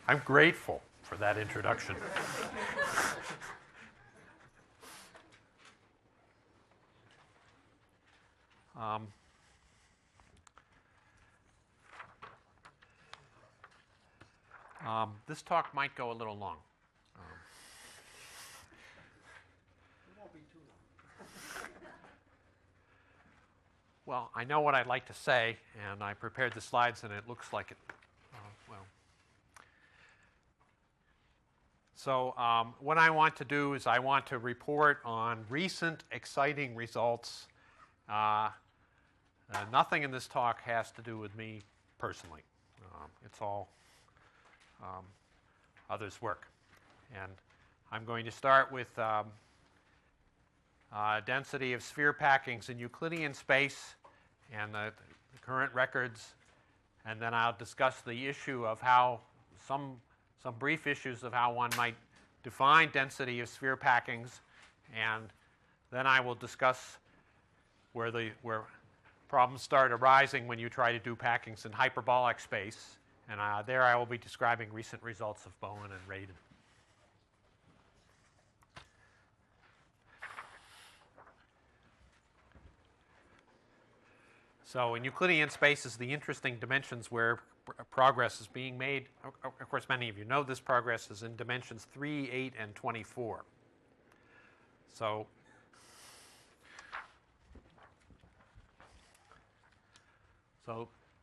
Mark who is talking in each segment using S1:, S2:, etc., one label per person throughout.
S1: I'm grateful for that introduction. This talk might go a little long.
S2: It won't be too long.
S1: Well, I know what I'd like to say, and I prepared the slides, and it looks like it. So what I want to do is I want to report on recent exciting results. Nothing in this talk has to do with me personally. It's all others' work. And I'm going to start with density of sphere packings in Euclidean space and the current records. And then I'll discuss the issue of how some brief issues of how one might define density of sphere packings. And then I will discuss where problems start arising when you try to do packings in hyperbolic space. And there I will be describing recent results of Bowen and Radin. So in Euclidean spaces, the interesting dimensions where progress is being made, of course, many of you know this progress is in dimensions 3, 8, and 24. So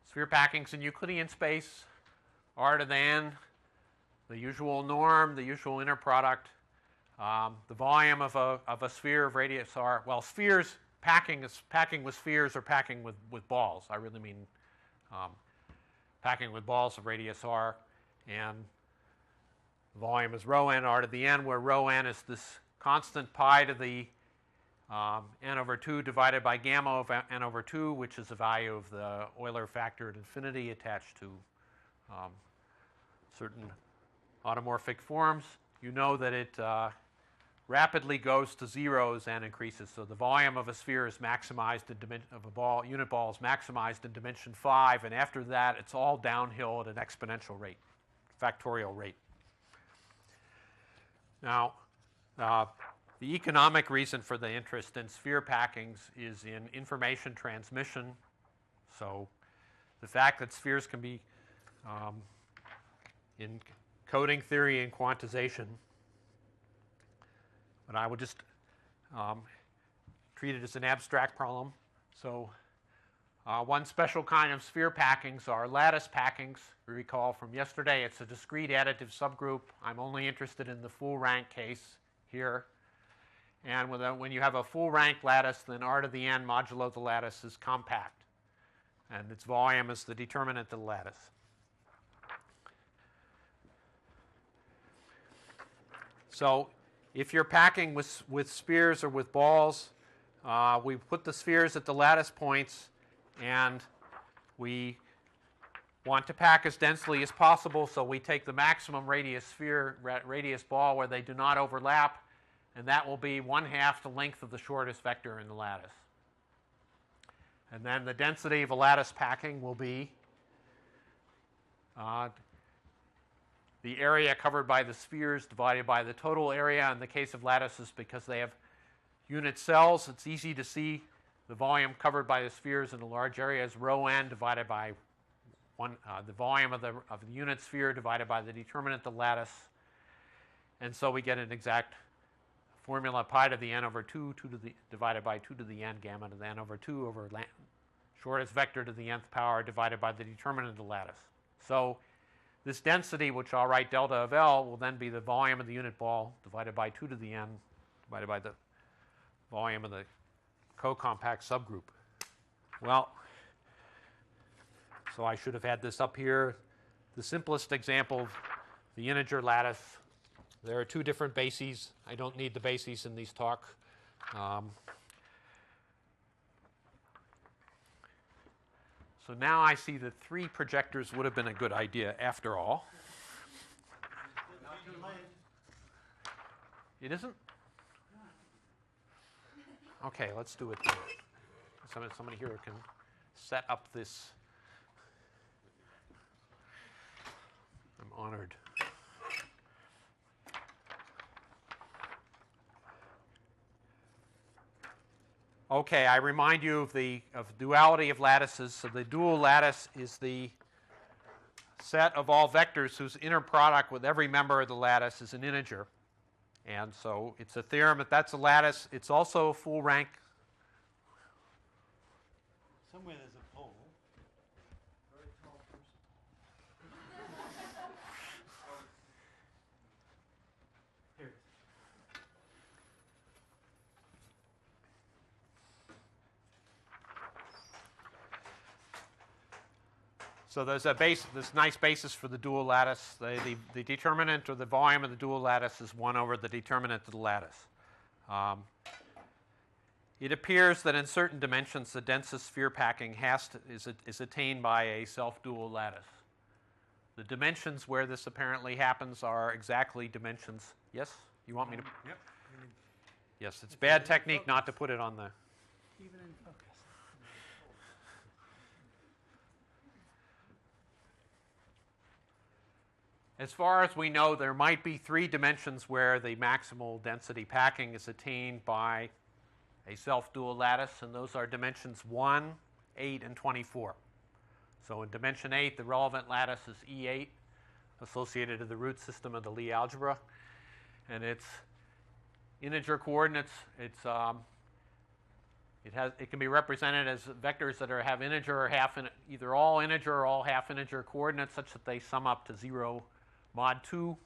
S1: sphere packings in Euclidean space, R to the n, the usual norm, the usual inner product, the volume of a sphere of radius r. Well, spheres, packing with spheres or packing with balls. I really mean packing with balls of radius r, and the volume is rho n r to the n, where rho n is this constant pi to the n over 2 divided by gamma of n over 2, which is the value of the Euler factor at infinity attached to certain automorphic forms. You know that it rapidly goes to zeros and increases. So the volume of a sphere is maximized in unit ball is maximized in dimension 5, and after that it's all downhill at an exponential rate, factorial rate. Now, the economic reason for the interest in sphere packings is in information transmission. So the fact that spheres can be in coding theory and quantization. But I will just treat it as an abstract problem. So one special kind of sphere packings are lattice packings. We recall from yesterday it's a discrete additive subgroup. I'm only interested in the full rank case here. And when you have a full rank lattice, then r to the n modulo the lattice is compact. And its volume is the determinant of the lattice. So if you're packing with spheres or with balls, we put the spheres at the lattice points, and we want to pack as densely as possible, so we take the maximum radius sphere, radius ball where they do not overlap, and that will be 1/2 the length of the shortest vector in the lattice. And then the density of a lattice packing will be the area covered by the spheres divided by the total area. In the case of lattices, because they have unit cells, it's easy to see the volume covered by the spheres in a large area is rho n divided by the volume of the unit sphere divided by the determinant of the lattice. And so we get an exact formula pi to the n over 2 divided by 2 to the n gamma to the n over 2 over shortest vector to the nth power divided by the determinant of the lattice. So this density, which I'll write delta of L, will then be the volume of the unit ball divided by 2 to the n divided by the volume of the co-compact subgroup. Well, so I should have had this up here. The simplest example of the integer lattice. There are two different bases. I don't need the bases in these talk. So now I see that 3 projectors would have been a good idea after all. It isn't? Okay, let's do it then. Somebody here can set up this. I'm honored. Okay, I remind you of the duality of lattices. So the dual lattice is the set of all vectors whose inner product with every member of the lattice is an integer. And so it's a theorem that that's a lattice. It's also a full rank.
S2: Somewhere there's a pole. Very tall person. Here.
S1: So there's this nice basis for the dual lattice. The determinant or the volume of the dual lattice is 1 over the determinant of the lattice. It appears that in certain dimensions, the densest sphere packing is attained by a self-dual lattice. The dimensions where this apparently happens are exactly dimensions. Yes? You want me to?
S2: Yep.
S1: Yes, it's bad technique not to put it on the.
S2: Even in focus.
S1: As far as we know, there might be 3 dimensions where the maximal density packing is attained by a self-dual lattice, and those are dimensions 1, 8, and 24. So in dimension 8, the relevant lattice is E8, associated to the root system of the Lie algebra, and its integer coordinates. It can be represented as vectors that have integer or either all integer or all half integer coordinates, such that they sum up to 0 mod 2.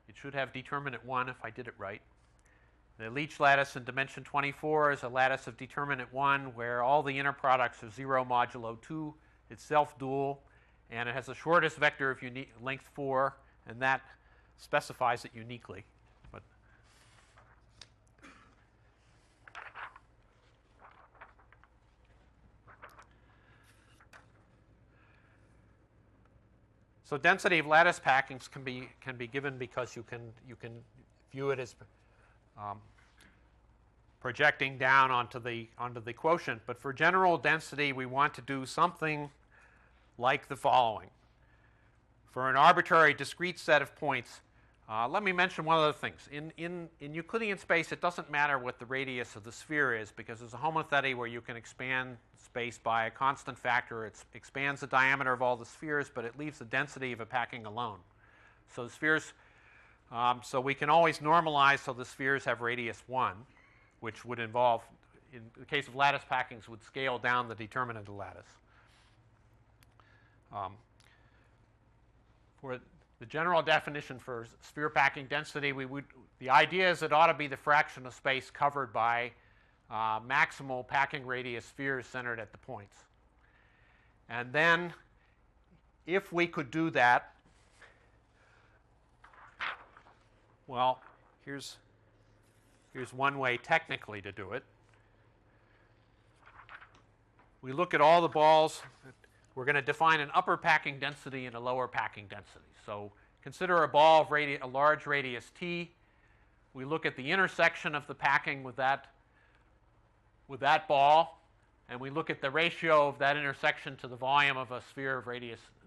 S1: It should have determinant 1 if I did it right. The Leach lattice in dimension 24 is a lattice of determinant 1 where all the inner products are 0 modulo 2. It's self-dual, and it has the shortest vector of length 4, and that specifies it uniquely. But so density of lattice packings can be given because you can view it as projecting down onto the quotient. But for general density, we want to do something like the following. For an arbitrary discrete set of points, let me mention one other thing. In Euclidean space, it doesn't matter what the radius of the sphere is, because there's a homothety where you can expand space by a constant factor. It expands the diameter of all the spheres, but it leaves the density of a packing alone. So the spheres, so we can always normalize so the spheres have radius 1, which would involve, in the case of lattice packings, would scale down the determinant of the lattice. For the general definition for sphere packing density, the idea is it ought to be the fraction of space covered by maximal packing radius spheres centered at the points. And then, if we could do that, well, here's one way technically to do it. We look at all the balls. We're going to define an upper packing density and a lower packing density. So consider a ball of a large radius t. We look at the intersection of the packing with that ball, and we look at the ratio of that intersection to the volume of a sphere of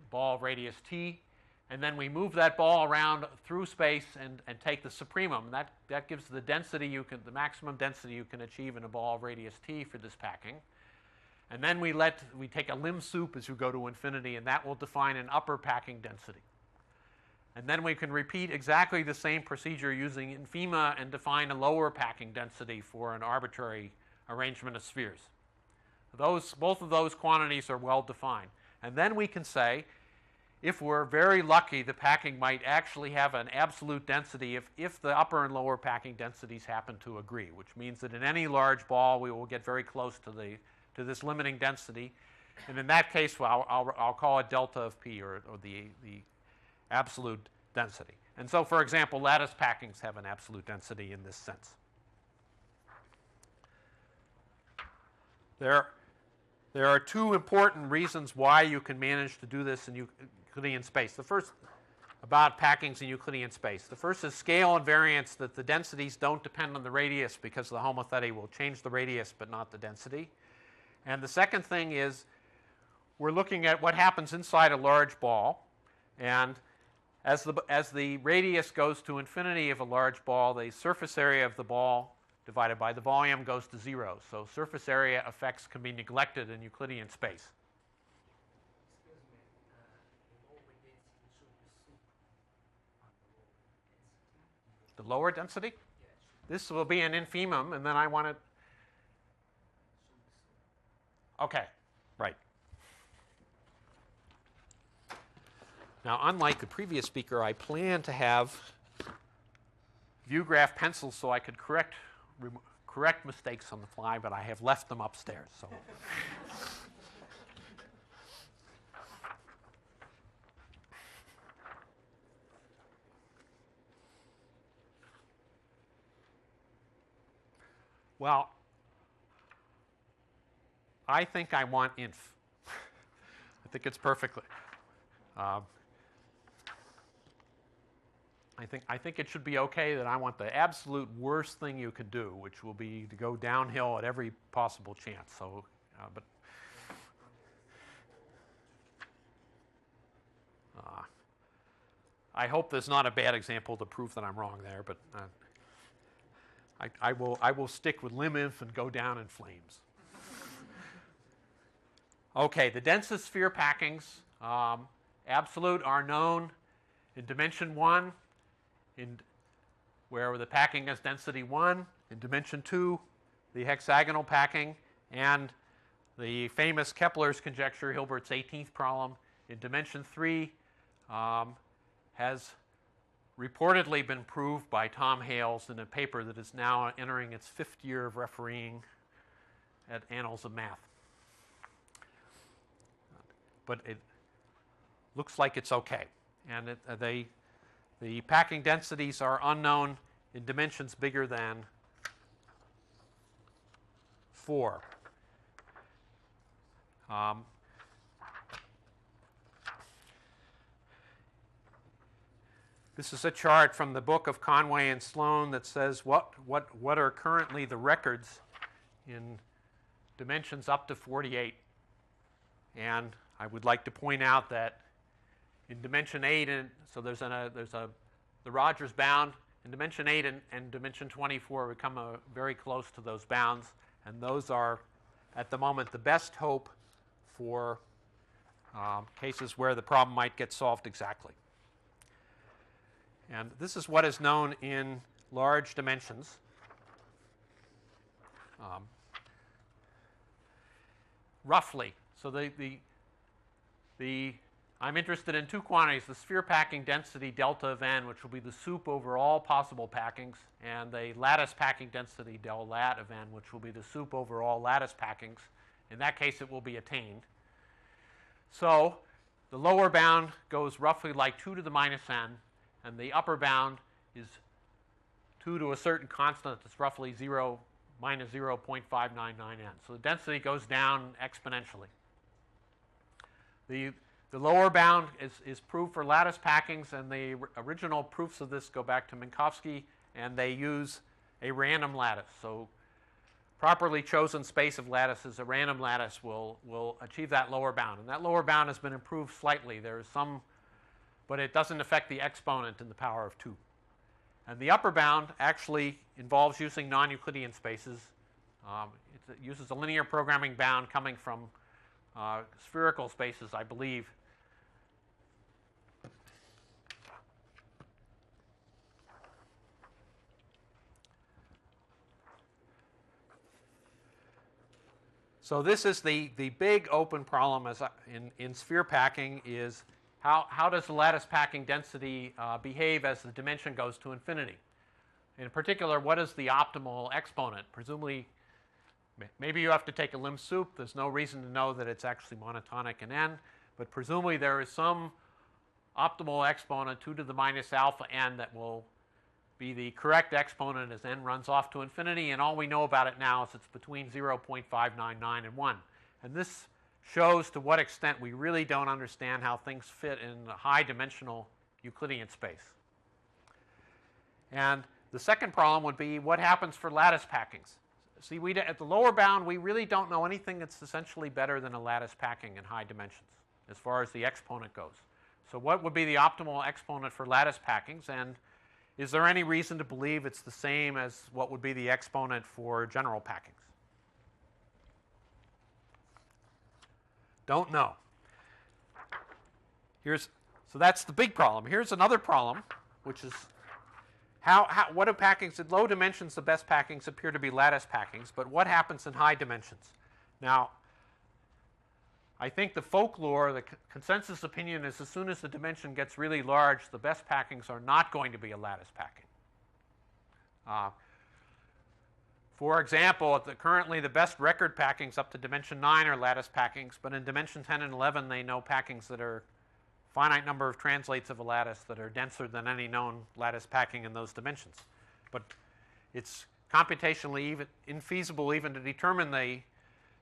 S1: ball of radius t. And then we move that ball around through space and take the supremum. That gives the density the maximum density you can achieve in a ball of radius t for this packing. And then we take a limb soup as you go to infinity, and that will define an upper packing density. And then we can repeat exactly the same procedure using infima and define a lower packing density for an arbitrary arrangement of spheres. Both of those quantities are well defined. And then we can say, if we're very lucky, the packing might actually have an absolute density if the upper and lower packing densities happen to agree, which means that in any large ball we will get very close to this limiting density. And in that case, I'll call it delta of P, or the absolute density. And so, for example, lattice packings have an absolute density in this sense. There are 2 important reasons why you can manage to do this in Euclidean space. The first, about packings in Euclidean space. The first is scale invariance, that the densities don't depend on the radius because the homothety will change the radius but not the density. And the second thing is we're looking at what happens inside a large ball. And as the radius goes to infinity of a large ball, the surface area of the ball divided by the volume goes to 0. So surface area effects can be neglected in Euclidean space.
S3: Excuse me, the lower density should be soup on the lower density.
S1: The lower density?
S3: Yeah, it should
S1: This will be an infimum, and then I want it.
S3: be soup.
S1: Okay, right. Now, unlike the previous speaker, I plan to have view graph pencils so I could correct mistakes on the fly, but I have left them upstairs. So. Well, I think I want inf. I think it's perfectly. I think it should be okay that I want the absolute worst thing you could do, which will be to go downhill at every possible chance. So, but I hope there's not a bad example to prove that I'm wrong there. But I will stick with lim inf and go down in flames. Okay, the densest sphere packings, absolute, are known in dimension 1, where the packing has density 1, in dimension 2, the hexagonal packing, and the famous Kepler's conjecture, Hilbert's 18th problem, in dimension 3, has reportedly been proved by Tom Hales in a paper that is now entering its 5th year of refereeing at Annals of Math. But it looks like it's okay. And the packing densities are unknown in dimensions bigger than 4. This is a chart from the book of Conway and Sloan that says what are currently the records in dimensions up to 48. And I would like to point out that in dimension 8, so there's the Rogers bound. In dimension 8 and dimension 24, we come very close to those bounds, and those are, at the moment, the best hope for cases where the problem might get solved exactly. And this is what is known in large dimensions. Roughly. So I'm interested in two quantities, the sphere packing density delta of n, which will be the soup over all possible packings, and the lattice packing density del lat of n, which will be the soup over all lattice packings. In that case, it will be attained. So the lower bound goes roughly like 2 to the minus n, and the upper bound is 2 to a certain constant that's roughly 0 minus 0.599 n. So the density goes down exponentially. The lower bound is proved for lattice packings, and the original proofs of this go back to Minkowski, and they use a random lattice. So properly chosen space of lattices, a random lattice will achieve that lower bound. And that lower bound has been improved slightly. There is some, but it doesn't affect the exponent in the power of 2. And the upper bound actually involves using non-Euclidean spaces. It uses a linear programming bound coming from spherical spaces, I believe. So this is the big open problem in sphere packing is how does the lattice packing density behave as the dimension goes to infinity? In particular, what is the optimal exponent? Presumably, maybe you have to take a lim soup. There's no reason to know that it's actually monotonic in n, but presumably there is some optimal exponent 2 to the minus alpha n that will be the correct exponent as n runs off to infinity, and all we know about it now is it's between 0.599 and 1. And this shows to what extent we really don't understand how things fit in a high-dimensional Euclidean space. And the second problem would be what happens for lattice packings. See, at the lower bound, we really don't know anything that's essentially better than a lattice packing in high dimensions as far as the exponent goes. So what would be the optimal exponent for lattice packings? And Is there any reason to believe it's the same as what would be the exponent for general packings? Don't know. So that's the big problem. Here's another problem, which is what do packings at low dimensions? The best packings appear to be lattice packings, but what happens in high dimensions? Now, I think the folklore, the consensus opinion is as soon as the dimension gets really large, the best packings are not going to be a lattice packing. For example, currently the best record packings up to dimension 9 are lattice packings, but in dimension 10 and 11 they know packings that are finite number of translates of a lattice that are denser than any known lattice packing in those dimensions. But it's computationally infeasible even to determine the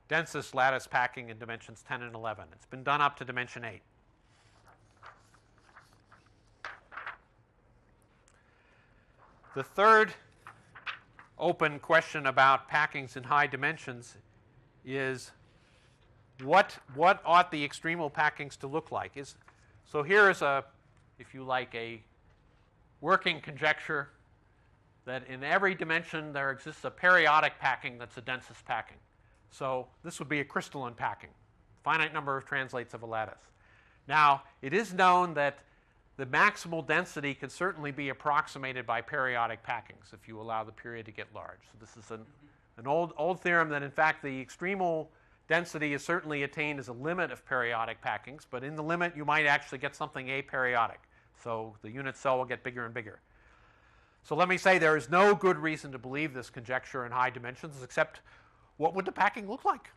S1: densest lattice packing in dimensions 10 and 11. It's been done up to dimension 8. The third open question about packings in high dimensions is what ought the extremal packings to look like? So here is if you like, a working conjecture that in every dimension there exists a periodic packing that's the densest packing. So this would be a crystalline packing, finite number of translates of a lattice. Now, it is known that the maximal density can certainly be approximated by periodic packings if you allow the period to get large. So this is an old theorem that, in fact, the extremal density is certainly attained as a limit of periodic packings, but in the limit you might actually get something aperiodic. So the unit cell will get bigger and bigger. So let me say there is no good reason to believe this conjecture in high dimensions, except what would the packing look like?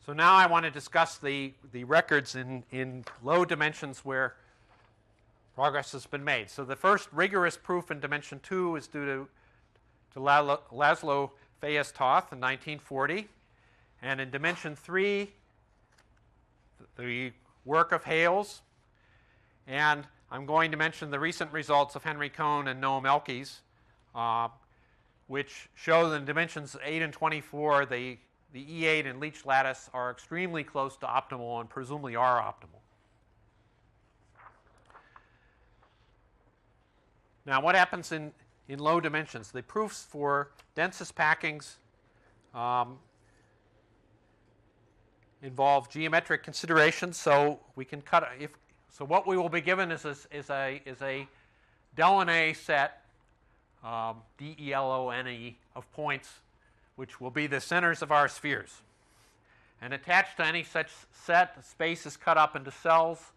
S1: So now I want to discuss the records in low dimensions where progress has been made. So the first rigorous proof in dimension 2 is due to Laszlo Fejes-Toth in 1940. And in dimension 3, the work of Hales. And I'm going to mention the recent results of Henry Cohn and Noam Elkies, which show that in dimensions 8 and 24, the E8 and Leech lattice are extremely close to optimal and presumably are optimal. Now, what happens in low dimensions? The proofs for densest packings involve geometric considerations. So we can cut so what we will be given is a Delaunay set, D-E-L-O-N-E, of points, which will be the centers of our spheres. And attached to any such set, the space is cut up into cells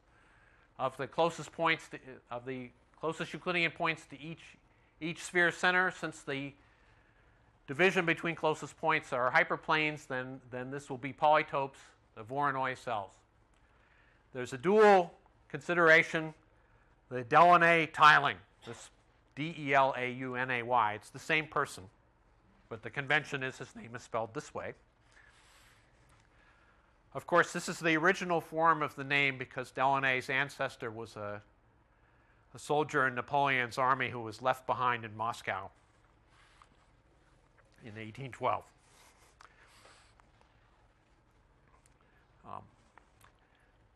S1: of the closest points of the closest Euclidean points to each sphere center. Since the division between closest points are hyperplanes, then this will be polytopes, the Voronoi cells. There's a dual consideration, the Delaunay tiling, this D-E-L-A-U-N-A-Y. It's the same person, but the convention is his name is spelled this way. Of course, this is the original form of the name because Delaunay's ancestor was a soldier in Napoleon's army who was left behind in Moscow in 1812.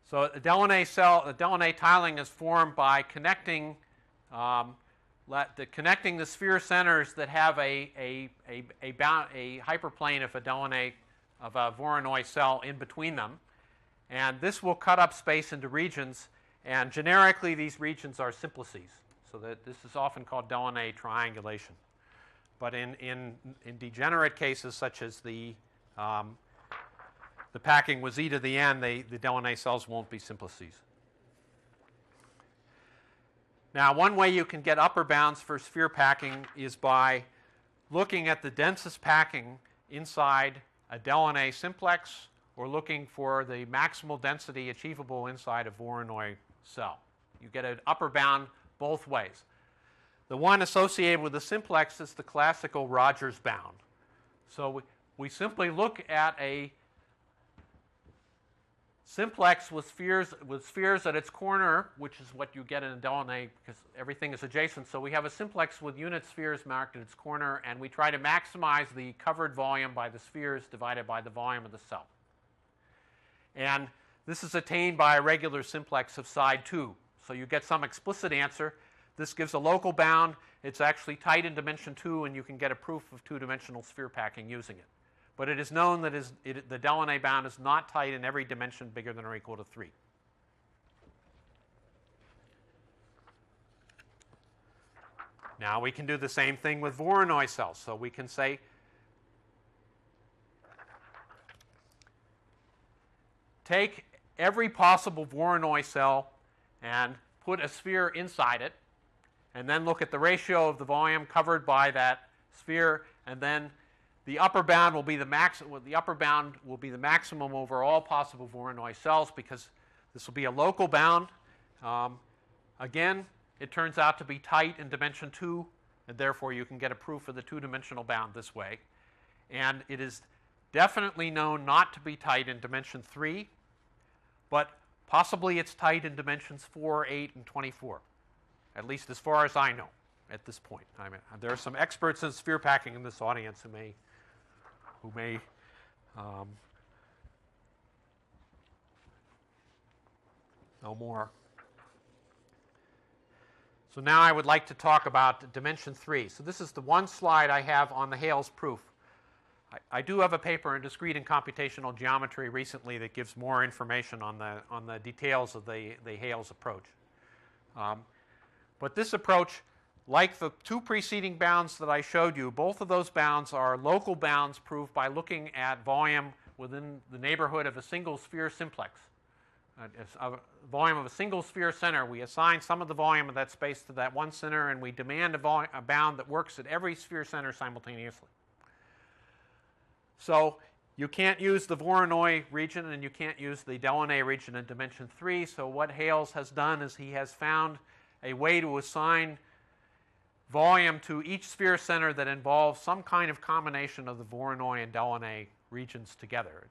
S1: So the Delaunay tiling is formed by connecting the sphere centers that have a hyperplane of a Voronoi cell in between them, and this will cut up space into regions. And generically, these regions are simplices, so that this is often called Delaunay triangulation. But in degenerate cases, such as the packing with z to the n, the Delaunay cells won't be simplices. Now, one way you can get upper bounds for sphere packing is by looking at the densest packing inside a Delaunay simplex, or looking for the maximal density achievable inside a Voronoi cell. You get an upper bound both ways. The one associated with the simplex is the classical Rogers bound. So we simply look at a simplex with spheres at its corner, which is what you get in a Delaunay because everything is adjacent. So we have a simplex with unit spheres marked at its corner, and we try to maximize the covered volume by the spheres divided by the volume of the cell. And This is attained by a regular simplex of side 2. So you get some explicit answer. This gives a local bound. It's actually tight in dimension 2, and you can get a proof of two-dimensional sphere packing using it. But it is known that the Delaunay bound is not tight in every dimension bigger than or equal to 3. Now we can do the same thing with Voronoi cells. So we can say take every possible Voronoi cell and put a sphere inside it, and then look at the ratio of the volume covered by that sphere, and then the upper bound will be the maximum. The upper bound will be the maximum over all possible Voronoi cells, because this will be a local bound. Again, it turns out to be tight in dimension 2, and therefore you can get a proof of the two-dimensional bound this way. And it is definitely known not to be tight in dimension 3, but possibly it's tight in dimensions 4, 8, and 24, at least as far as I know at this point. I mean, there are some experts in sphere packing in this audience who may know more. So now I would like to talk about dimension 3. So this is the one slide I have on the Hales proof. I do have a paper in Discrete and Computational Geometry recently that gives more information on the details of the Hales approach. But this approach, like the two preceding bounds that I showed you, both of those bounds are local bounds proved by looking at volume within the neighborhood of a single sphere simplex. A volume of a single sphere center. We assign some of the volume of that space to that one center, and we demand a bound that works at every sphere center simultaneously. So you can't use the Voronoi region, and you can't use the Delaunay region in dimension 3. So what Hales has done is he has found a way to assign volume to each sphere center that involves some kind of combination of the Voronoi and Delaunay regions together.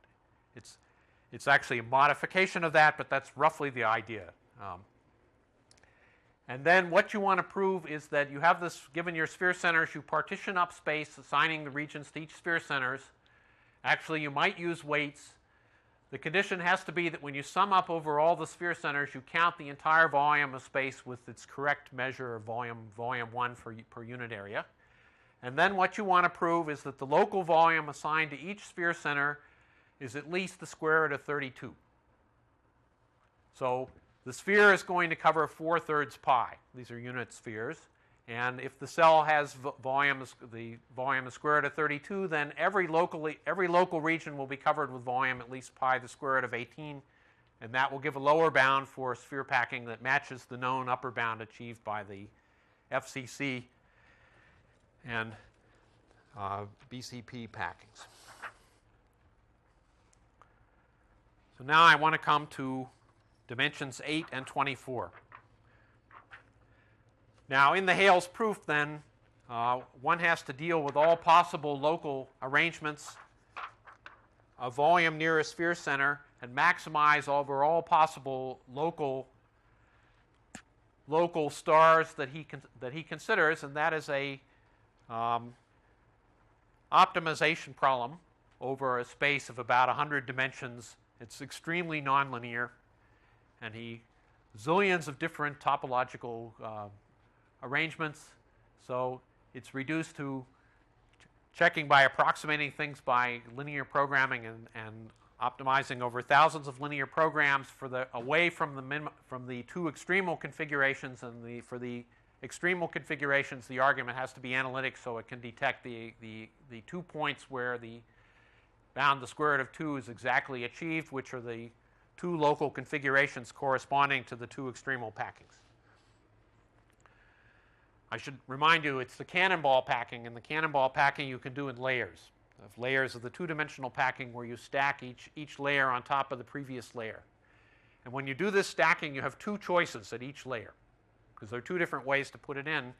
S1: It's actually a modification of that, but that's roughly the idea. And then what you want to prove is that you have this, given your sphere centers, you partition up space, assigning the regions to each sphere centers. Actually, you might use weights. The condition has to be that when you sum up over all the sphere centers, you count the entire volume of space with its correct measure of volume 1 per unit area. And then what you want to prove is that the local volume assigned to each sphere center is at least the square root of 32. So the sphere is going to cover 4/3 pi. These are unit spheres. And if the cell has the volume is square root of 32, then every local region will be covered with volume at least pi the square root of 18. And that will give a lower bound for sphere packing that matches the known upper bound achieved by the FCC and BCP packings. So now I want to come to dimensions 8 and 24. Now, in the Hales proof, then, one has to deal with all possible local arrangements of volume near a sphere center and maximize over all possible local stars that he considers, and that is a optimization problem over a space of about 100 dimensions. It's extremely nonlinear, and zillions of different topological arrangements. So it's reduced to checking by approximating things by linear programming and optimizing over thousands of linear programs away from the two extremal configurations. And for the extremal configurations, the argument has to be analytic, so it can detect the 2 points where the bound the square root of 2 is exactly achieved, which are the 2 local configurations corresponding to the 2 extremal packings. I should remind you, it's the cannonball packing, and the cannonball packing you can do in layers. Layers of the two-dimensional packing where you stack each layer on top of the previous layer. And when you do this stacking, you have 2 choices at each layer, because there are 2 different ways to put it in.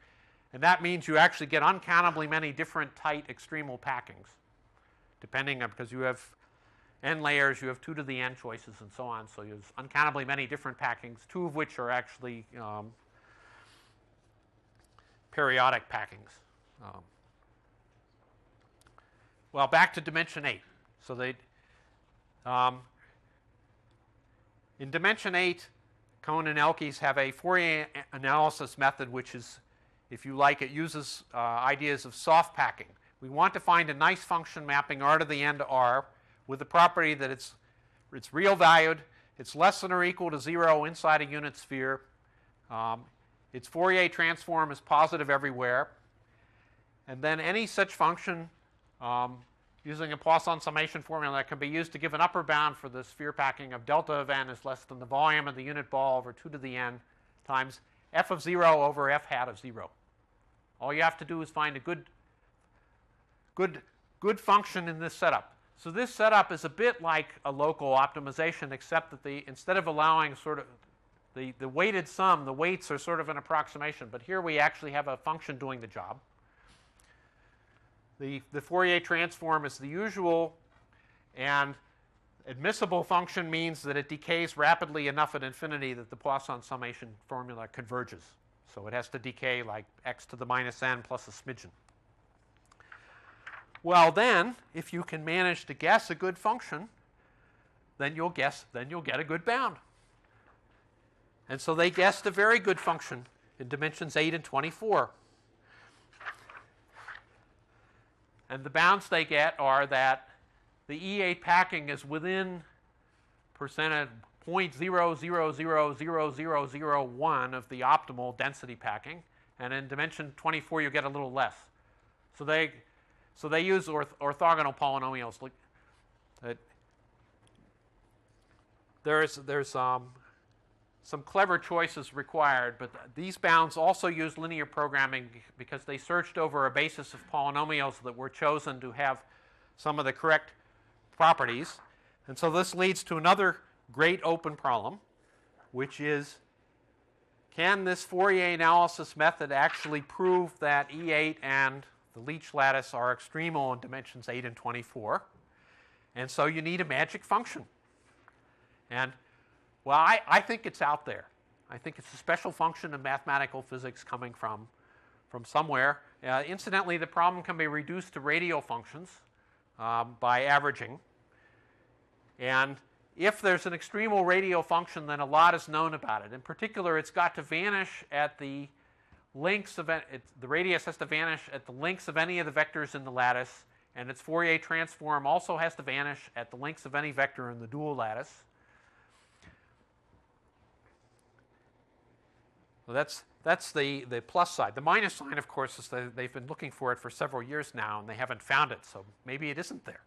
S1: And that means you actually get uncountably many different tight extremal packings, depending on, because you have n layers, you have 2 to the n choices and so on. So you have uncountably many different packings, 2 of which are actually periodic packings. Well, back to dimension 8. So In dimension 8, Cohn and Elkes have a Fourier analysis method, which is, if you like, it uses ideas of soft packing. We want to find a nice function mapping r to the n to r with the property that it's real valued, it's less than or equal to 0 inside a unit sphere, its Fourier transform is positive everywhere, and then any such function using a Poisson summation formula that can be used to give an upper bound for the sphere packing of delta of n is less than the volume of the unit ball over 2 to the n times f of 0 over f hat of 0. All you have to do is find a good function in this setup. So this setup is a bit like a local optimization, except that instead of allowing sort of the weighted sum, the weights are sort of an approximation, but here we actually have a function doing the job. The Fourier transform is the usual, and admissible function means that it decays rapidly enough at infinity that the Poisson summation formula converges. So it has to decay like x to the minus n plus a smidgen. Well, then, if you can manage to guess a good function, then you'll get a good bound. And so they guessed a very good function in dimensions 8 and 24. And the bounds they get are that the E8 packing is within percentage 0.000001 of the optimal density packing, and in dimension 24 you get a little less. So they use orthogonal polynomials. There's some clever choices required, but these bounds also use linear programming because they searched over a basis of polynomials that were chosen to have some of the correct properties. And so this leads to another great open problem, which is, can this Fourier analysis method actually prove that E8 and the Leach lattice are extremal in dimensions 8 and 24? And so you need a magic function. And well, I think it's out there. I think it's a special function of mathematical physics coming from somewhere. Incidentally, the problem can be reduced to radial functions by averaging. And if there's an extremal radial function, then a lot is known about it. In particular, it's got to vanish at the lengths of the radius has to vanish at the lengths of any of the vectors in the lattice, and its Fourier transform also has to vanish at the lengths of any vector in the dual lattice. So that's the plus side. The minus sign, of course, is that they've been looking for it for several years now, and they haven't found it, so maybe it isn't there.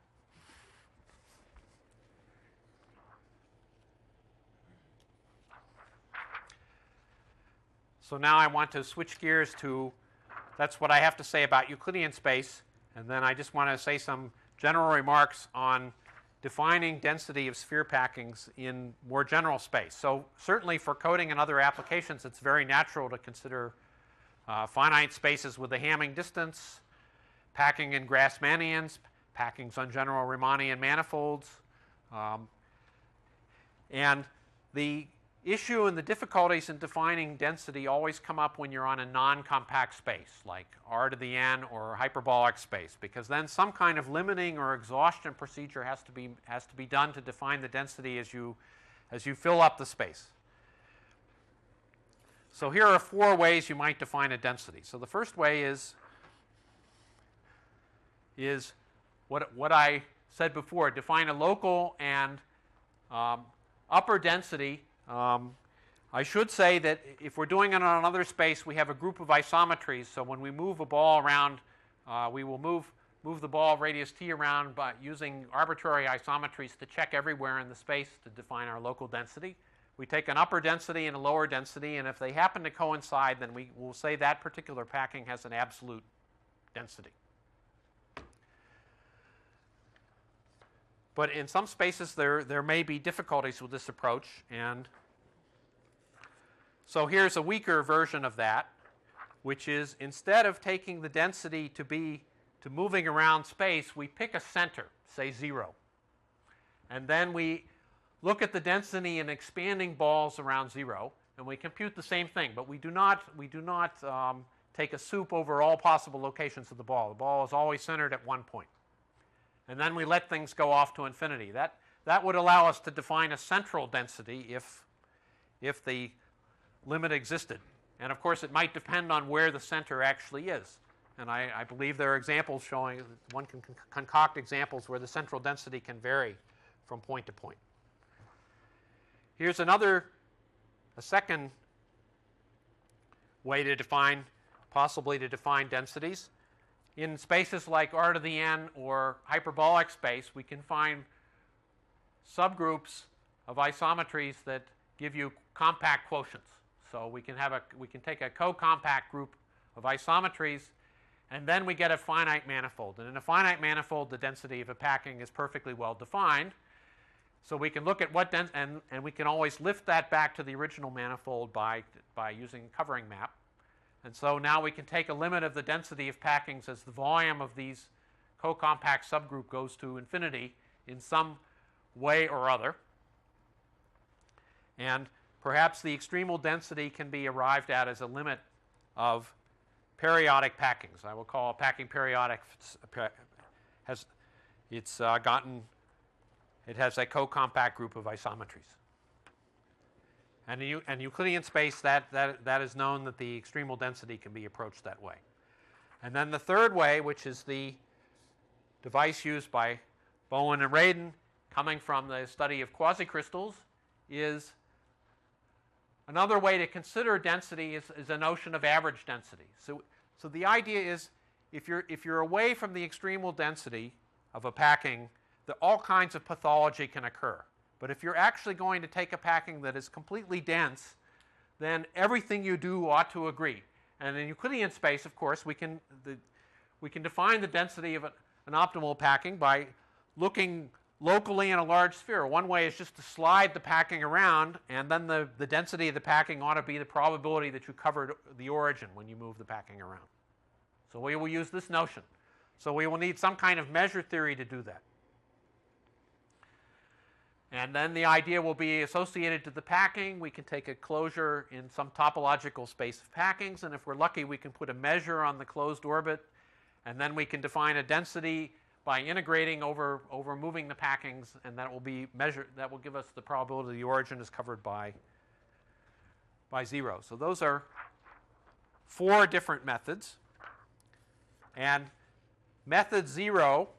S1: So now I want to switch gears to, that's what I have to say about Euclidean space, and then I just want to say some general remarks on defining density of sphere packings in more general space. So certainly for coding and other applications, it's very natural to consider finite spaces with a Hamming distance, packing in Grassmannians, packings on general Riemannian manifolds. And the issue and the difficulties in defining density always come up when you're on a non-compact space, like R to the n or hyperbolic space, because then some kind of limiting or exhaustion procedure has to be done to define the density as you fill up the space. So here are 4 ways you might define a density. So the first way is what I said before: define a local and upper density. I should say that if we're doing it on another space, we have a group of isometries. So when we move a ball around, we will move the ball radius t around by using arbitrary isometries to check everywhere in the space to define our local density. We take an upper density and a lower density, and if they happen to coincide, then we will say that particular packing has an absolute density. But in some spaces, there may be difficulties with this approach, and so here's a weaker version of that, which is instead of taking the density to moving around space, we pick a center, say 0. And then we look at the density in expanding balls around 0, and we compute the same thing, but we do not take a soup over all possible locations of the ball. The ball is always centered at one point. And then we let things go off to infinity. That that would allow us to define a central density if the limit existed. And of course, it might depend on where the center actually is. And I believe there are examples showing, one can concoct examples where the central density can vary from point to point. Here's a second way to define, possibly to define densities. In spaces like R to the n or hyperbolic space, we can find subgroups of isometries that give you compact quotients. So we can take a co-compact group of isometries, and then we get a finite manifold. And in a finite manifold, the density of a packing is perfectly well defined. So we can look at what and we can always lift that back to the original manifold by using covering map. And so now we can take a limit of the density of packings as the volume of these co-compact subgroup goes to infinity in some way or other. And perhaps the extremal density can be arrived at as a limit of periodic packings. I will call a packing periodic. It has a co-compact group of isometries. And in Euclidean space, that is known that the extremal density can be approached that way. And then the third way, which is the device used by Bowen and Radin, coming from the study of quasicrystals, is another way to consider density is a notion of average density. So the idea is if you're away from the extremal density of a packing, that all kinds of pathology can occur. But if you're actually going to take a packing that is completely dense, then everything you do ought to agree. And in Euclidean space, of course, we can define the density of an optimal packing by looking locally in a large sphere. One way is just to slide the packing around, and then the density of the packing ought to be the probability that you covered the origin when you move the packing around. So we will use this notion. So we will need some kind of measure theory to do that. And then the idea will be associated to the packing. We can take a closure in some topological space of packings, and if we're lucky, we can put a measure on the closed orbit, and then we can define a density by integrating over moving the packings, and that will be measured. That will give us the probability the origin is covered by 0. So those are 4 different methods. And method 0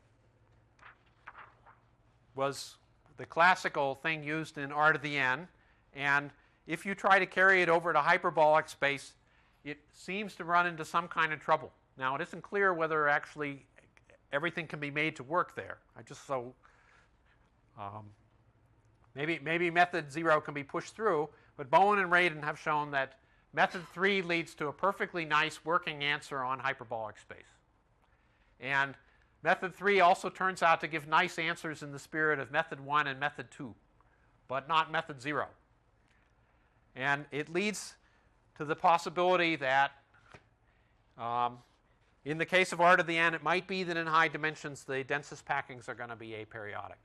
S1: was the classical thing used in R to the n, and if you try to carry it over to hyperbolic space, it seems to run into some kind of trouble. Now, it isn't clear whether actually everything can be made to work there. Maybe method 0 can be pushed through, but Bowen and Radin have shown that method 3 leads to a perfectly nice working answer on hyperbolic space. And method 3 also turns out to give nice answers in the spirit of method 1 and method 2, but not method 0. And it leads to the possibility that in the case of R to the n, it might be that in high dimensions the densest packings are going to be aperiodic.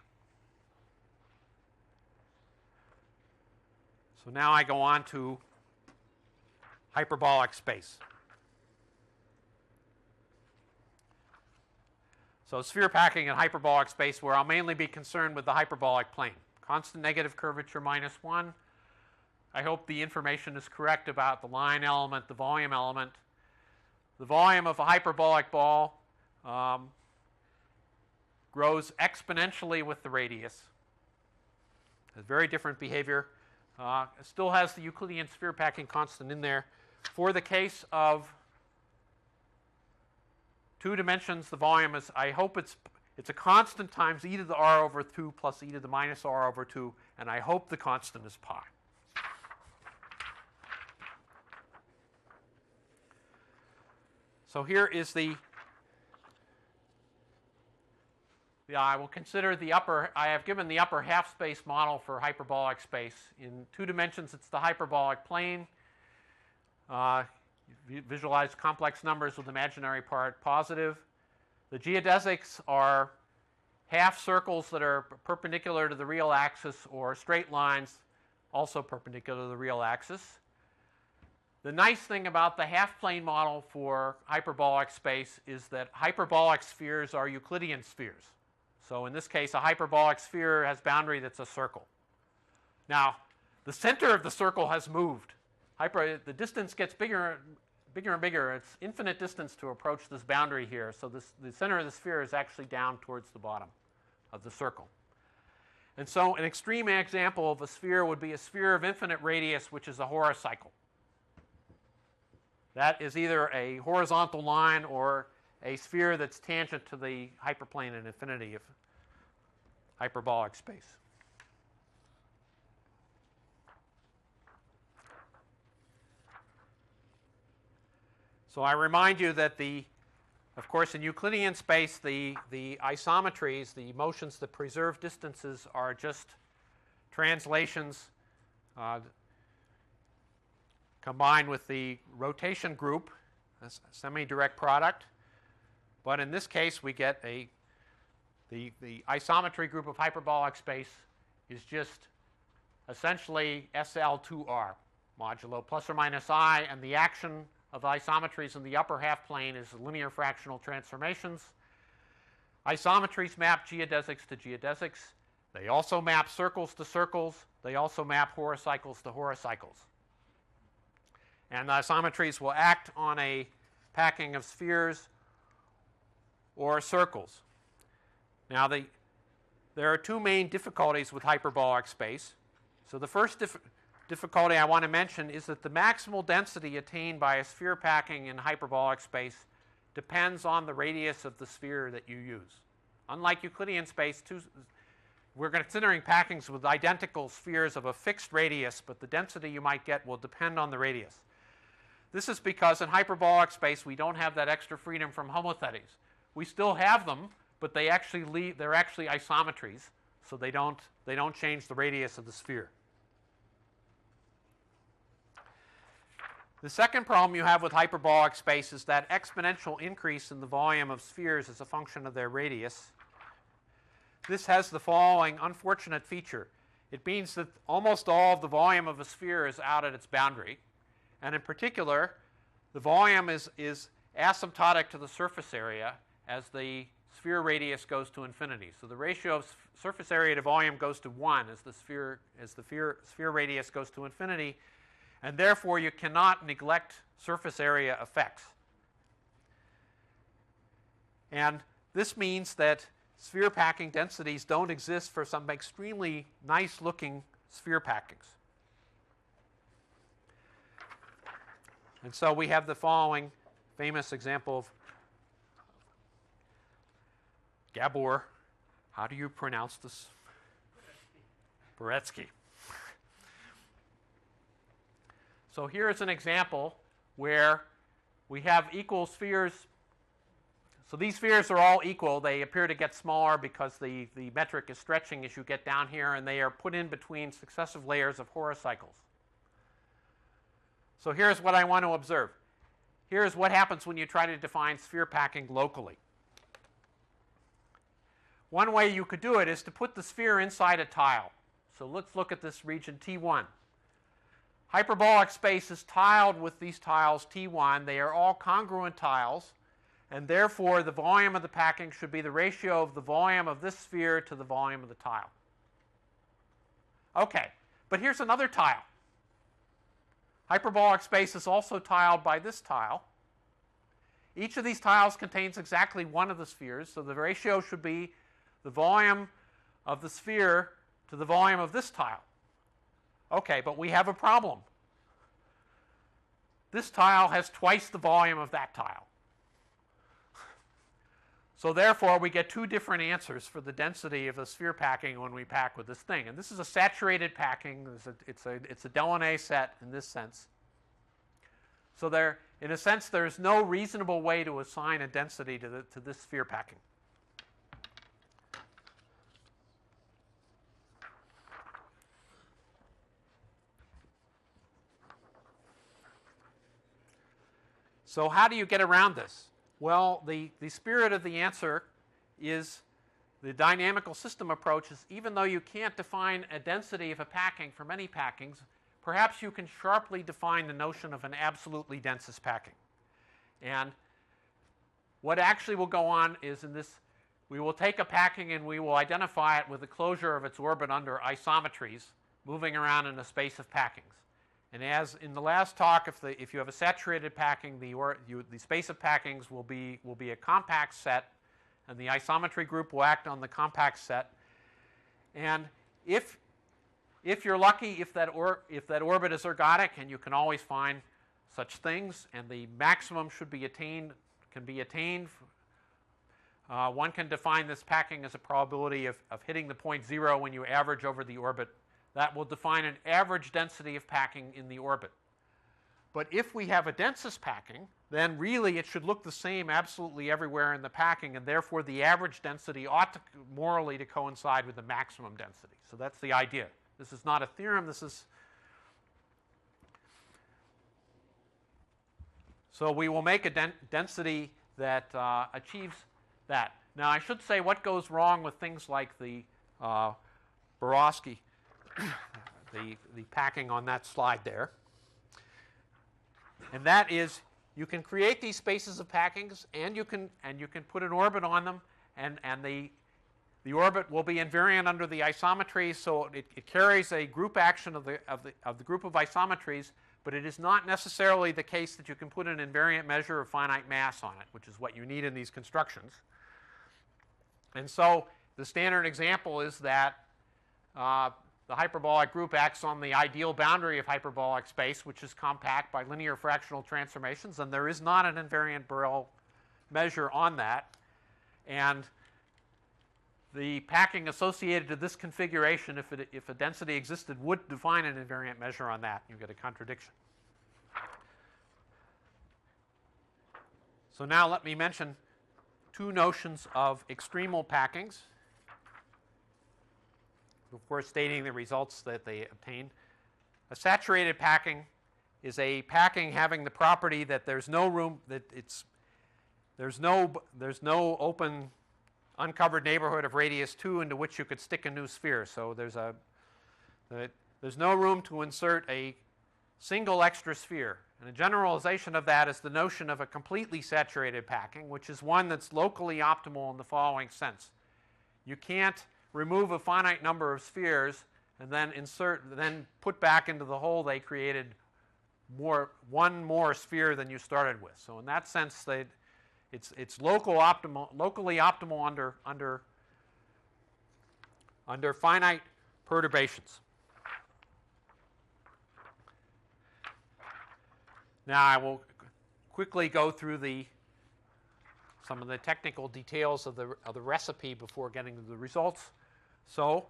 S1: So now I go on to hyperbolic space. So sphere packing in hyperbolic space, where I'll mainly be concerned with the hyperbolic plane. Constant negative curvature -1. I hope the information is correct about the line element, the volume element. The volume of a hyperbolic ball grows exponentially with the radius. Has very different behavior. It still has the Euclidean sphere packing constant in there. For the case of 2 dimensions, the volume is, I hope it's a constant times e to the r over 2 plus e to the minus r over 2, and I hope the constant is pi. So here is I will consider the upper, I have given the upper half space model for hyperbolic space. In 2 dimensions, it's the hyperbolic plane. Visualize complex numbers with imaginary part positive. The geodesics are half circles that are perpendicular to the real axis, or straight lines also perpendicular to the real axis. The nice thing about the half-plane model for hyperbolic space is that hyperbolic spheres are Euclidean spheres. So in this case, a hyperbolic sphere has boundary that's a circle. Now, the center of the circle has moved. The distance gets bigger and bigger. It's infinite distance to approach this boundary here. So the center of the sphere is actually down towards the bottom of the circle. And so an extreme example of a sphere would be a sphere of infinite radius, which is a horocycle. That is either a horizontal line or a sphere that's tangent to the hyperplane and infinity of hyperbolic space. So I remind you that of course, in Euclidean space, the isometries, the motions that preserve distances, are just translations combined with the rotation group, a semi-direct product. But in this case, we get the isometry group of hyperbolic space is just essentially SL2R modulo plus or minus I, and the action of isometries in the upper half plane is linear fractional transformations. Isometries map geodesics to geodesics. They also map circles to circles. They also map horocycles to horocycles. And the isometries will act on a packing of spheres or circles. Now, there are two main difficulties with hyperbolic space. So the first difficulty I want to mention is that the maximal density attained by a sphere packing in hyperbolic space depends on the radius of the sphere that you use. Unlike Euclidean space, we're considering packings with identical spheres of a fixed radius, but the density you might get will depend on the radius. This is because in hyperbolic space we don't have that extra freedom from homotheties. We still have them, but they're actually isometries, so they don't change the radius of the sphere. The second problem you have with hyperbolic space is that exponential increase in the volume of spheres as a function of their radius. This has the following unfortunate feature. It means that almost all of the volume of a sphere is out at its boundary. And in particular, the volume is asymptotic to the surface area as the sphere radius goes to infinity. So the ratio of surface area to volume goes to 1 as the sphere radius goes to infinity. And therefore, you cannot neglect surface area effects. And this means that sphere packing densities don't exist for some extremely nice looking sphere packings. And so we have the following famous example of Gabor. How do you pronounce this? Boretsky. So here's an example where we have equal spheres. So these spheres are all equal. They appear to get smaller because the metric is stretching as you get down here, and they are put in between successive layers of horocycles. So here's what I want to observe. Here's what happens when you try to define sphere packing locally. One way you could do it is to put the sphere inside a tile. So let's look at this region T1. Hyperbolic space is tiled with these tiles T1. They are all congruent tiles, and therefore the volume of the packing should be the ratio of the volume of this sphere to the volume of the tile. Okay, but here's another tile. Hyperbolic space is also tiled by this tile. Each of these tiles contains exactly one of the spheres, so the ratio should be the volume of the sphere to the volume of this tile. Okay, but we have a problem. This tile has twice the volume of that tile. So therefore, we get two different answers for the density of the sphere packing when we pack with this thing. And this is a saturated packing. It's a Delaunay set in this sense. So there, in a sense, there's no reasonable way to assign a density to this sphere packing. So how do you get around this? Well, the spirit of the answer is the dynamical system approach is even though you can't define a density of a packing for many packings, perhaps you can sharply define the notion of an absolutely densest packing. And what actually will go on is in this we will take a packing and we will identify it with the closure of its orbit under isometries moving around in a space of packings. And as in the last talk, if you have a saturated packing, the space of packings will be a compact set, and the isometry group will act on the compact set. And if you're lucky, if that orbit is ergodic, and you can always find such things, and the maximum can be attained. One can define this packing as a probability of hitting the point 0 when you average over the orbit. That will define an average density of packing in the orbit. But if we have a densest packing, then really it should look the same absolutely everywhere in the packing, and therefore the average density ought to morally to coincide with the maximum density. So that's the idea. This is not a theorem. This is... So we will make a density that achieves that. Now I should say what goes wrong with things like the Borowski, the packing on that slide there. And that is, you can create these spaces of packings, and you can put an orbit on them, and the orbit will be invariant under the isometries, so it carries a group action of the group of isometries, but it is not necessarily the case that you can put an invariant measure of finite mass on it, which is what you need in these constructions. And so the standard example is that the hyperbolic group acts on the ideal boundary of hyperbolic space, which is compact by linear fractional transformations, and there is not an invariant Borel measure on that. And the packing associated to this configuration, if a density existed, would define an invariant measure on that. You get a contradiction. So now let me mention two notions of extremal packings before stating the results that they obtain. A saturated packing is a packing having the property that there's no room, that there's no open uncovered neighborhood of radius 2 into which you could stick a new sphere. So there's no room to insert a single extra sphere. And a generalization of that is the notion of a completely saturated packing, which is one that's locally optimal in the following sense. You can't remove a finite number of spheres and then put back into the hole they created one more sphere than you started with. So in that sense, it's locally optimal under finite perturbations. Now I will quickly go through some of the technical details of the recipe before getting to the results. So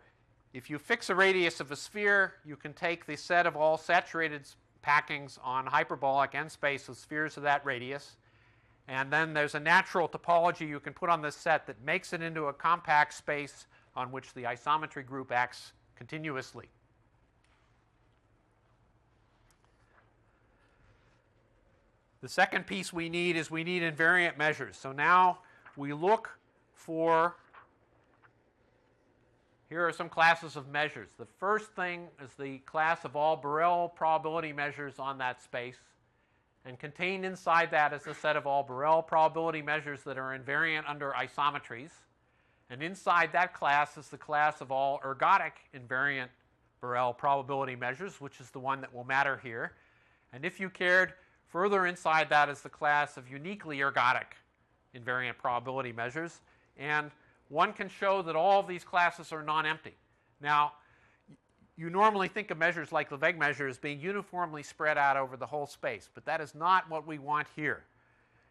S1: if you fix a radius of a sphere, you can take the set of all saturated packings on hyperbolic n space of spheres of that radius, and then there's a natural topology you can put on this set that makes it into a compact space on which the isometry group acts continuously. The second piece we need is we need invariant measures. So now we look for, here are some classes of measures. The first thing is the class of all Borel probability measures on that space. And contained inside that is a set of all Borel probability measures that are invariant under isometries. And inside that class is the class of all ergodic invariant Borel probability measures, which is the one that will matter here. And if you cared, further inside that is the class of uniquely ergodic invariant probability measures. And one can show that all of these classes are non-empty. Now, you normally think of measures like the Weg measure as being uniformly spread out over the whole space, but that is not what we want here.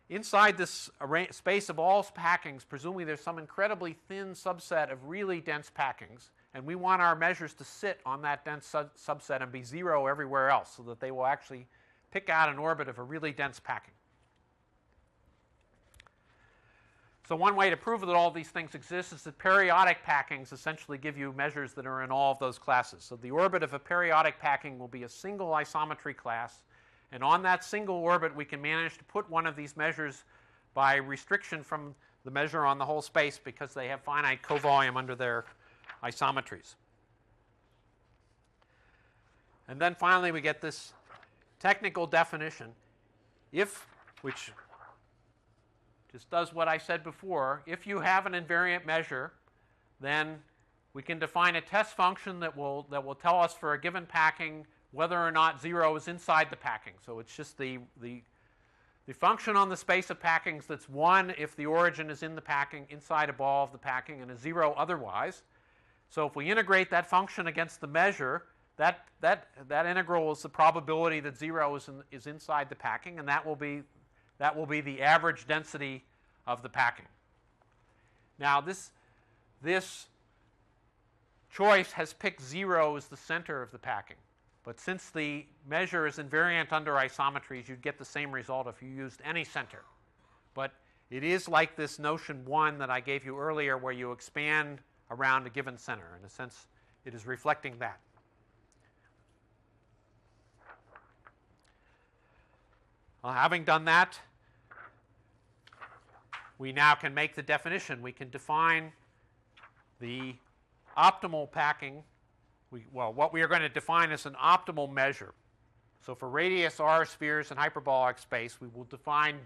S1: Inside this space of all packings, presumably there's some incredibly thin subset of really dense packings, and we want our measures to sit on that dense subset and be 0 everywhere else, so that they will actually pick out an orbit of a really dense packing. So one way to prove that all these things exist is that periodic packings essentially give you measures that are in all of those classes. So the orbit of a periodic packing will be a single isometry class, and on that single orbit we can manage to put one of these measures by restriction from the measure on the whole space because they have finite covolume under their isometries. And then finally we get this technical definition, which just does what I said before. If you have an invariant measure, then we can define a test function that will tell us for a given packing whether or not 0 is inside the packing. So it's just the function on the space of packings that's 1 if the origin is in the packing, inside a ball of the packing, and a 0 otherwise. So if we integrate that function against the measure, that integral is the probability that 0 is inside the packing, and that will be the average density of the packing. Now this choice has picked 0 as the center of the packing. But since the measure is invariant under isometries, you'd get the same result if you used any center. But it is like this notion 1 that I gave you earlier where you expand around a given center. In a sense, it is reflecting that. Well, having done that, we now can make the definition. We can define the optimal packing. What we are going to define is an optimal measure. So for radius r spheres in hyperbolic space, we will define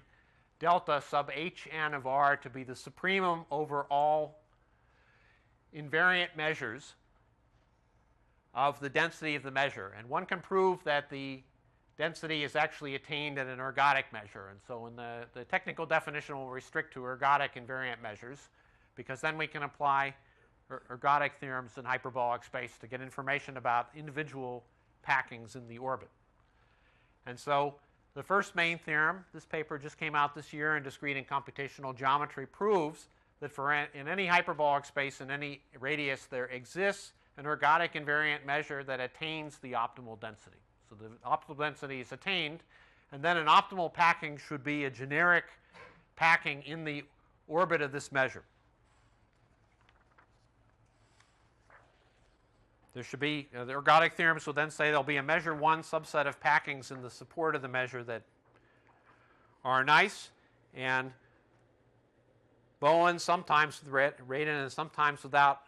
S1: delta sub hn of r to be the supremum over all invariant measures of the density of the measure. And one can prove that the density is actually attained at an ergodic measure. And so in the technical definition will restrict to ergodic invariant measures, because then we can apply ergodic theorems in hyperbolic space to get information about individual packings in the orbit. And so the first main theorem, this paper just came out this year in Discrete and Computational Geometry, proves that in any hyperbolic space in any radius there exists an ergodic invariant measure that attains the optimal density. So the optimal density is attained, and then an optimal packing should be a generic packing in the orbit of this measure. There should be, the ergodic theorems will then say there'll be a measure 1 subset of packings in the support of the measure that are nice, and Bowen, sometimes with Radon and sometimes without,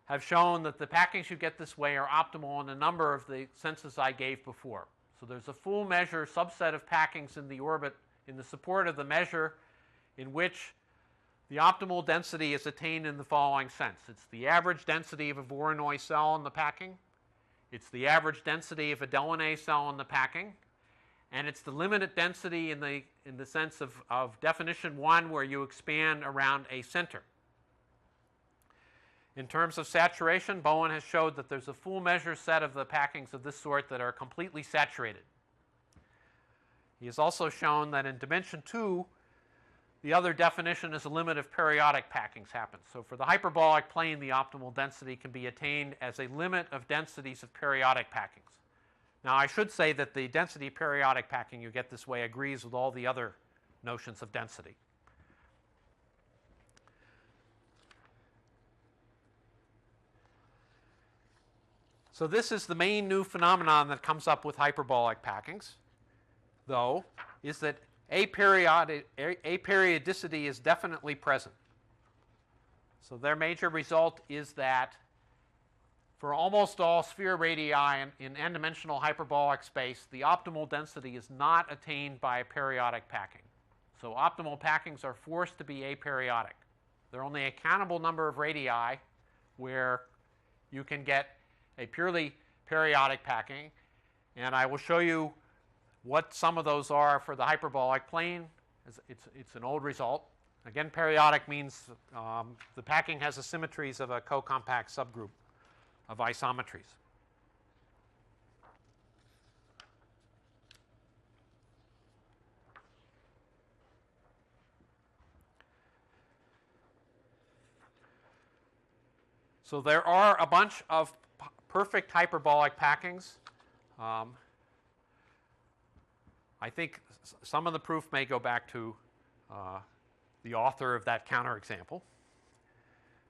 S1: have shown that the packings you get this way are optimal in a number of the senses I gave before. So there's a full measure subset of packings in the orbit in the support of the measure in which the optimal density is attained in the following sense. It's the average density of a Voronoi cell in the packing. It's the average density of a Delaunay cell in the packing. And it's the limited density in the sense of definition 1 where you expand around a center. In terms of saturation, Bowen has showed that there's a full measure set of the packings of this sort that are completely saturated. He has also shown that in dimension 2, the other definition is a limit of periodic packings happens. So for the hyperbolic plane, the optimal density can be attained as a limit of densities of periodic packings. Now, I should say that the density periodic packing you get this way agrees with all the other notions of density. So this is the main new phenomenon that comes up with hyperbolic packings, though, is that aperiodicity is definitely present. So their major result is that for almost all sphere radii in n-dimensional hyperbolic space, the optimal density is not attained by a periodic packing. So optimal packings are forced to be aperiodic. There are only a countable number of radii where you can get a purely periodic packing, and I will show you what some of those are for the hyperbolic plane. It's an old result. Again, periodic means the packing has the symmetries of a co-compact subgroup of isometries. So there are a bunch of perfect hyperbolic packings. I think some of the proof may go back to the author of that counterexample.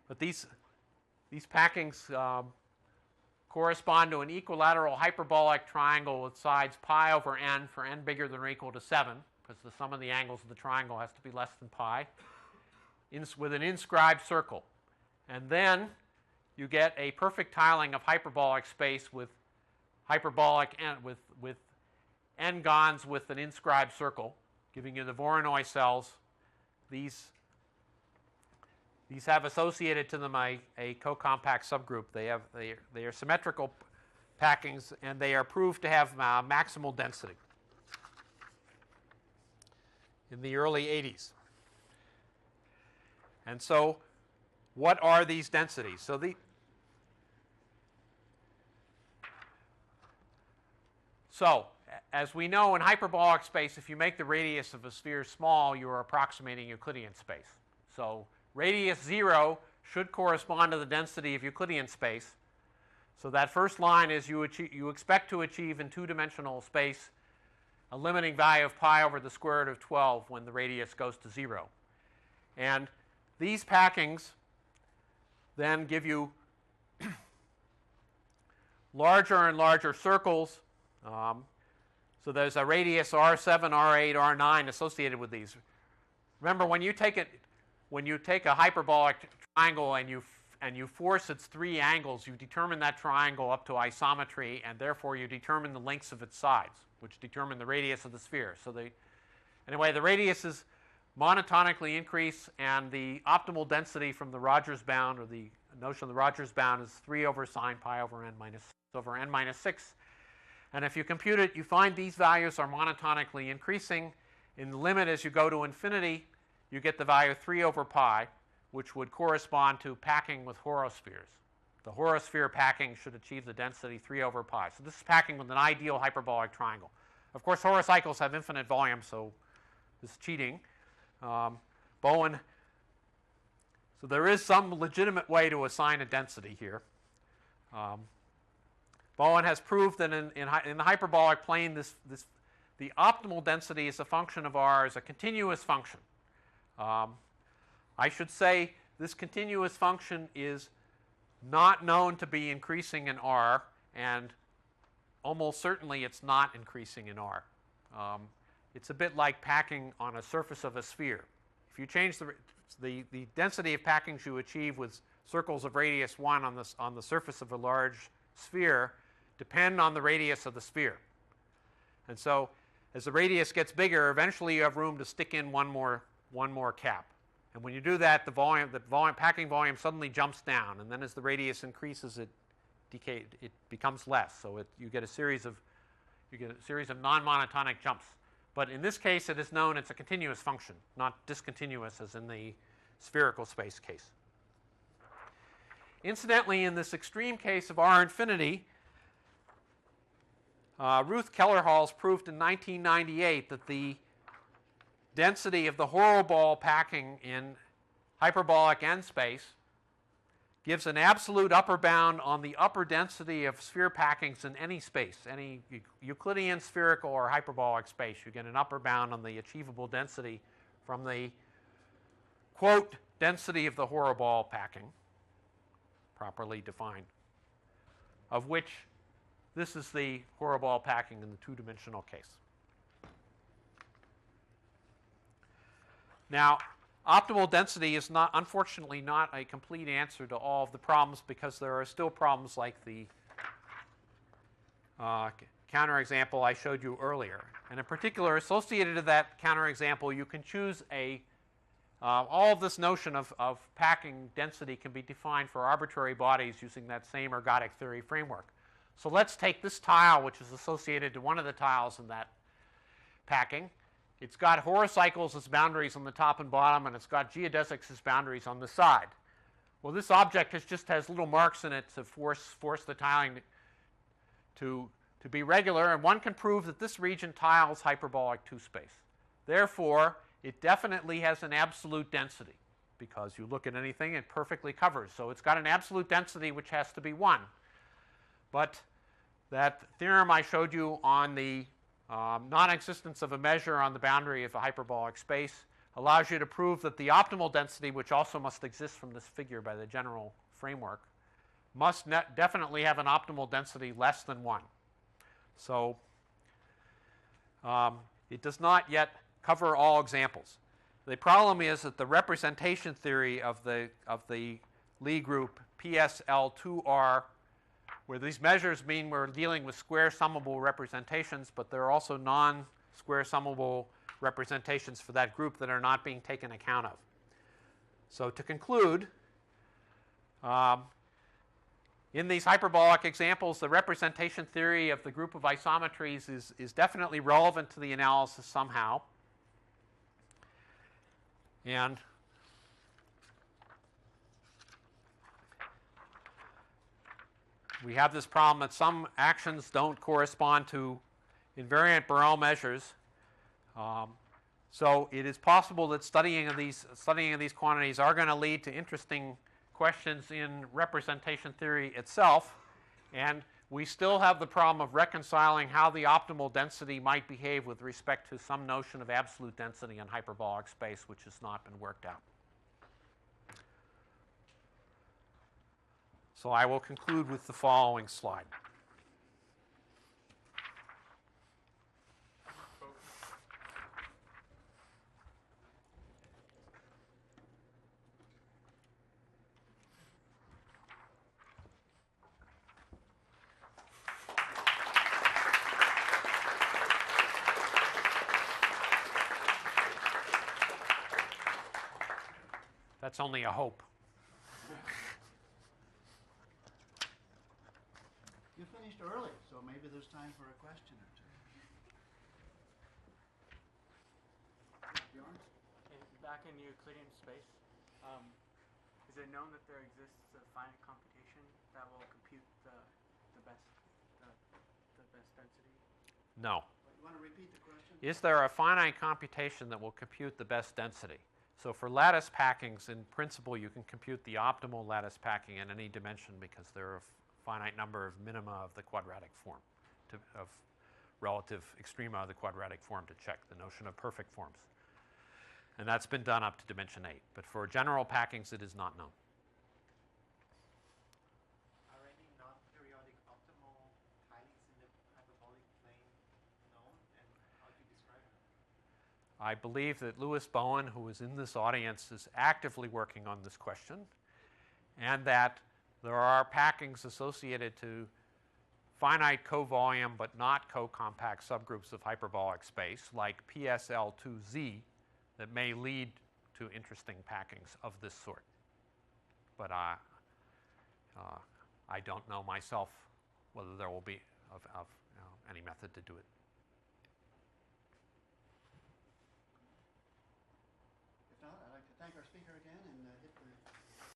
S1: But these packings correspond to an equilateral hyperbolic triangle with sides pi over n for n bigger than or equal to 7, because the sum of the angles of the triangle has to be less than pi, with an inscribed circle. And then you get a perfect tiling of hyperbolic space with hyperbolic n, with n-gons with an inscribed circle, giving you the Voronoi cells these have associated to them a co-compact subgroup. They are symmetrical packings, and they are proved to have maximal density in the early 80s. And so what are these densities? So as we know, in hyperbolic space, if you make the radius of a sphere small, you are approximating Euclidean space. So radius 0 should correspond to the density of Euclidean space. So that first line is you expect to achieve in two-dimensional space a limiting value of pi over the square root of 12 when the radius goes to 0. And these packings then give you larger and larger circles. So there's a radius R7, R8, R9 associated with these. Remember, when you take a hyperbolic triangle and you force its three angles, you determine that triangle up to isometry, and therefore you determine the lengths of its sides, which determine the radius of the sphere. So anyway, the radiuses monotonically increase, and the optimal density from the Rogers bound, or the notion of the Rogers bound, is 3 over sine pi over n minus 6. And if you compute it, you find these values are monotonically increasing. In the limit, as you go to infinity, you get the value 3 over pi, which would correspond to packing with horospheres. The horosphere packing should achieve the density 3 over pi. So this is packing with an ideal hyperbolic triangle. Of course, horocycles have infinite volume, so this is cheating. Bowen, so there is some legitimate way to assign a density here. Bowen has proved that in the hyperbolic plane, the optimal density is a function of R as a continuous function. I should say this continuous function is not known to be increasing in R, and almost certainly it's not increasing in R. It's a bit like packing on a surface of a sphere. If you change the density of packings you achieve with circles of radius 1 on the surface of a large sphere depend on the radius of the sphere. And so as the radius gets bigger, eventually you have room to stick in one more cap. And when you do that, the packing volume suddenly jumps down, and then as the radius increases, it becomes less. So you get a series of non-monotonic jumps. But in this case, it is known it's a continuous function, not discontinuous as in the spherical space case. Incidentally, in this extreme case of R infinity, Ruth Kellerhals proved in 1998 that the density of the Horoball packing in hyperbolic n space gives an absolute upper bound on the upper density of sphere packings in any space, any Euclidean, spherical, or hyperbolic space. You get an upper bound on the achievable density from the, quote, density of the Horoball packing, properly defined, of which this is the Horoball packing in the two-dimensional case. Now, optimal density is unfortunately not a complete answer to all of the problems, because there are still problems like the counterexample I showed you earlier. And in particular, associated to that counterexample, you can choose all of this notion of packing density can be defined for arbitrary bodies using that same ergodic theory framework. So let's take this tile, which is associated to one of the tiles in that packing. It's got horocycles as boundaries on the top and bottom, and it's got geodesics as boundaries on the side. Well, this object just has little marks in it to force the tiling to be regular, and one can prove that this region tiles hyperbolic 2 space. Therefore, it definitely has an absolute density, because you look at anything, it perfectly covers. So it's got an absolute density which has to be 1. But that theorem I showed you on the non-existence of a measure on the boundary of a hyperbolic space allows you to prove that the optimal density, which also must exist from this figure by the general framework, must definitely have an optimal density less than 1. So it does not yet cover all examples. The problem is that the representation theory of the Lie group PSL2R, where these measures mean we're dealing with square summable representations, but there are also non-square summable representations for that group that are not being taken account of. So to conclude, in these hyperbolic examples, the representation theory of the group of isometries is definitely relevant to the analysis somehow. And we have this problem that some actions don't correspond to invariant Borel measures. So it is possible that studying of these quantities are going to lead to interesting questions in representation theory itself. And we still have the problem of reconciling how the optimal density might behave with respect to some notion of absolute density in hyperbolic space, which has not been worked out. So I will conclude with the following slide. That's only a hope.
S2: You finished early, so maybe there's time for a question or two. Bjorn?
S4: Back in Euclidean space, is it known that there exists a finite computation that will compute the best density?
S1: No.
S2: You want to repeat the question?
S1: Is there a finite computation that will compute the best density? So for lattice packings, in principle, you can compute the optimal lattice packing in any dimension because there are a finite number of minima of the quadratic form, of relative extrema of the quadratic form to check the notion of perfect forms. And that's been done up to dimension 8. But for general packings, it is not known.
S5: Are any non-periodic optimal tilings in the hyperbolic plane known, and how do you describe them?
S1: I believe that Louis Bowen, who is in this audience, is actively working on this question, and that there are packings associated to finite co-volume but not co-compact subgroups of hyperbolic space, like PSL2Z, that may lead to interesting packings of this sort. But I don't know myself whether there will be any method to do it.
S2: If not, I'd like to thank our speaker again.